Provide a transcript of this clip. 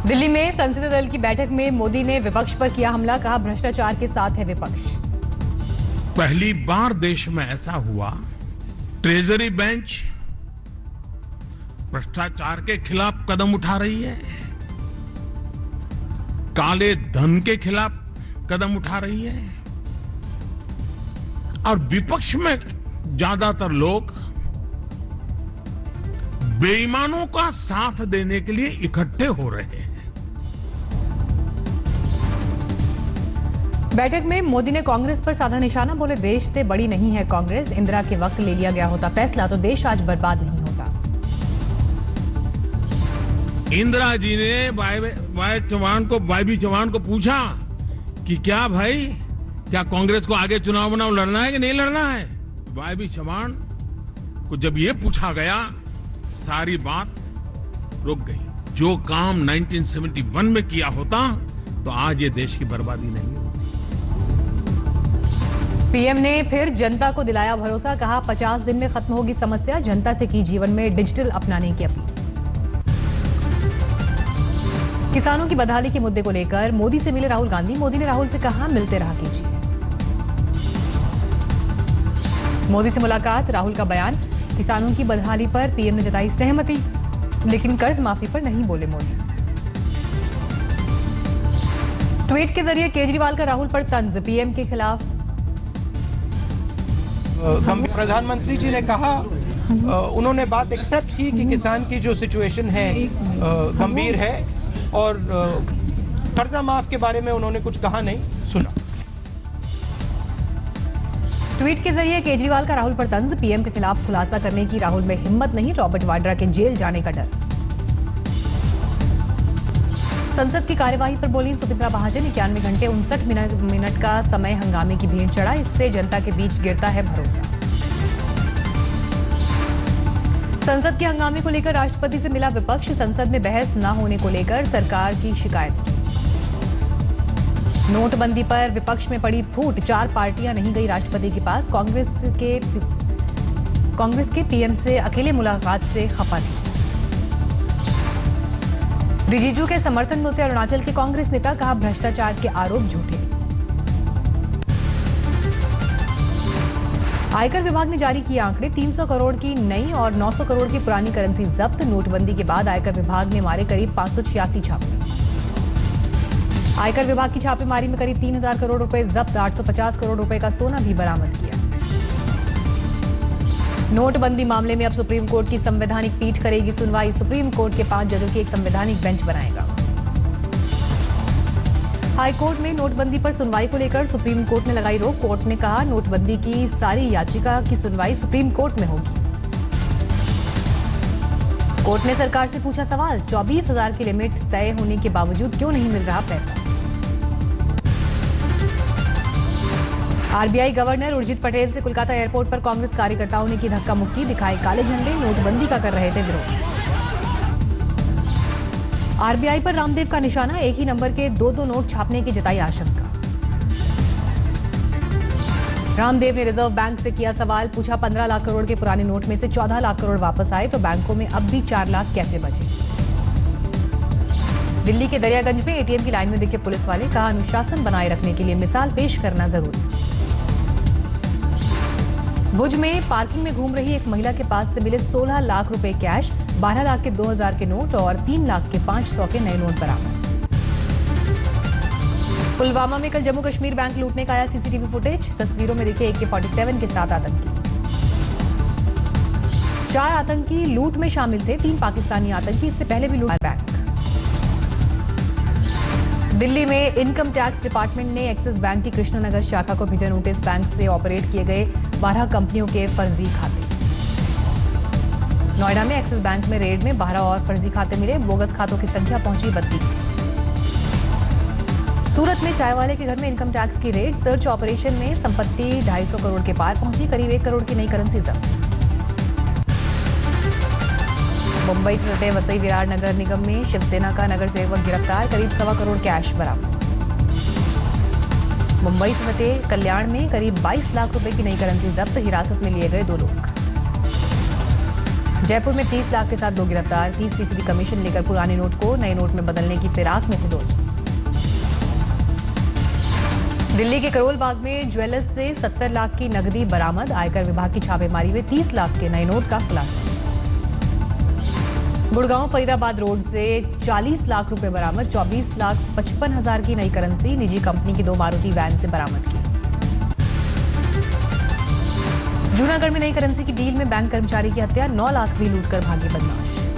दिल्ली में संसदीय दल की बैठक में मोदी ने विपक्ष पर किया हमला, कहा भ्रष्टाचार के साथ है विपक्ष। पहली बार देश में ऐसा हुआ, ट्रेजरी बेंच भ्रष्टाचार के खिलाफ कदम उठा रही है, काले धन के खिलाफ कदम उठा रही है और विपक्ष में ज्यादातर लोग बेईमानों का साथ देने के लिए इकट्ठे हो रहे हैं। बैठक में मोदी ने कांग्रेस पर साधा निशाना, बोले देश से बड़ी नहीं है कांग्रेस, इंदिरा के वक्त ले लिया गया होता फैसला तो देश आज बर्बाद नहीं होता। इंदिरा जी ने वाई चौहान को पूछा कि क्या भाई, क्या कांग्रेस को आगे चुनाव लड़ना है कि नहीं लड़ना है। वाई चौहान को जब ये पूछा गया, सारी बात रुक गई। जो काम 1971 में किया होता तो आज ये देश की बर्बादी नहीं होती। पीएम ने फिर जनता को दिलाया भरोसा, कहा 50 दिन में खत्म होगी समस्या, जनता से की जीवन में डिजिटल अपनाने की अपील। किसानों की बदहाली के मुद्दे को लेकर मोदी से मिले राहुल गांधी, मोदी ने राहुल से कहा मिलते रहा कीजिए। मोदी से मुलाकात, राहुल का बयान, किसानों की बदहाली पर पीएम ने जताई सहमति, लेकिन कर्ज माफी पर नहीं बोले मोदी। ट्वीट के जरिए केजरीवाल का राहुल पर तंज, पीएम के खिलाफ। प्रधानमंत्री जी ने कहा, उन्होंने बात एक्सेप्ट की कि किसान की जो सिचुएशन है गंभीर है और कर्जा माफ के बारे में उन्होंने कुछ कहा नहीं, सुना। ट्वीट के जरिए केजरीवाल का राहुल पर तंज, पीएम के खिलाफ खुलासा करने की राहुल में हिम्मत नहीं, रॉबर्ट वाड्रा के जेल जाने का डर। संसद की कार्यवाही पर बोली सुमित्रा महाजन, 91 घंटे 59 मिनट का समय हंगामे की भीड़ चढ़ा, इससे जनता के बीच गिरता है भरोसा। संसद के हंगामे को लेकर राष्ट्रपति से मिला विपक्ष, संसद में बहस न होने को लेकर सरकार की शिकायत। नोटबंदी पर विपक्ष में पड़ी फूट, 4 पार्टियां नहीं गई राष्ट्रपति के पास, कांग्रेस के पीएम से अकेले मुलाकात से खफा थी। रिजिजू के समर्थन में उतरे अरुणाचल के कांग्रेस नेता, कहा भ्रष्टाचार के आरोप झूठे। आयकर विभाग ने जारी किए आंकड़े, 300 करोड़ की नई और 900 करोड़ की पुरानी करेंसी जब्त, नोटबंदी के बाद आयकर विभाग ने मारे करीब 586 छापे। आयकर विभाग की छापेमारी में करीब 3000 करोड़ रुपए जब्त, 850 करोड़ रुपए का सोना भी बरामद किया। नोटबंदी मामले में अब सुप्रीम कोर्ट की संवैधानिक पीठ करेगी सुनवाई, सुप्रीम कोर्ट के 5 जजों की एक संवैधानिक बेंच बनाएगा। हाई कोर्ट में नोटबंदी पर सुनवाई को लेकर सुप्रीम कोर्ट ने लगाई रोक, कोर्ट ने कहा नोटबंदी की सारी याचिका की सुनवाई सुप्रीम कोर्ट में होगी। कोर्ट ने सरकार से पूछा सवाल, 24,000 की लिमिट तय होने के बावजूद क्यों नहीं मिल रहा पैसा। आरबीआई गवर्नर उर्जित पटेल से कोलकाता एयरपोर्ट पर कांग्रेस कार्यकर्ताओं ने की धक्का मुक्की, दिखाए काले झंडे, नोटबंदी का कर रहे थे विरोध। आरबीआई पर रामदेव का निशाना, एक ही नंबर के 2-2 नोट छापने की जताई आशंका। रामदेव ने रिजर्व बैंक से किया सवाल, पूछा 15 लाख करोड़ के पुराने नोट में से 14 लाख करोड़ वापस आए तो बैंकों में अब भी 4 लाख कैसे बचे। दिल्ली के दरियागंज में एटीएम की लाइन में दिखे पुलिस वाले, कहा अनुशासन बनाए रखने के लिए मिसाल पेश करना जरूरी। भुज में पार्किंग में घूम रही एक महिला के पास से मिले 16 लाख रुपए कैश, 12 लाख के 2000 के नोट और 3 लाख के 500 के नए नोट बरामद। पुलवामा में कल जम्मू कश्मीर बैंक लूटने का आया सीसीटीवी फुटेज, तस्वीरों में दिखे AK-47 के साथ आतंकी। 4 आतंकी लूट में शामिल थे, 3 पाकिस्तानी आतंकी इससे पहले भी लूटा बैंक। दिल्ली में इनकम टैक्स डिपार्टमेंट ने एक्सिस बैंक की कृष्णनगर शाखा को भेजा नोटिस, बैंक से ऑपरेट किए गए 12 कंपनियों के फर्जी खाते। नोएडा में एक्सिस बैंक में रेड में 12 और फर्जी खाते मिले, बोगस खातों की संख्या पहुंची 32। सूरत में चाय वाले के घर में इनकम टैक्स की रेड, सर्च ऑपरेशन में संपत्ति 250 करोड़ के पार पहुंची, करीब 1 करोड़ की नई करेंसी जब्त। मुंबई से सटे वसई विरार नगर निगम में शिवसेना का नगर सेवक गिरफ्तार, करीब 1.25 करोड़ कैश बरामद। मुंबई से सटे कल्याण में करीब 22 लाख रुपए की नई करेंसी जब्त, हिरासत में लिए गए 2 लोग। जयपुर में 30 लाख के साथ 2 गिरफ्तार, 30% कमीशन लेकर पुराने नोट को नए नोट में बदलने की फिराक में थे दोनों। दिल्ली के करोल बाग में ज्वेलर्स से 70 लाख की नकदी बरामद, आयकर विभाग की छापेमारी में 30 लाख के नए नोट का खुलासा। गुड़गांव फरीदाबाद रोड से 40 लाख रुपए बरामद, 24,55,000 की नई करेंसी निजी कंपनी की 2 मारुति वैन से बरामद की। जूनागढ़ में नई करेंसी की डील में बैंक कर्मचारी की हत्या, 9 लाख भी लूटकर भागे बदमाश।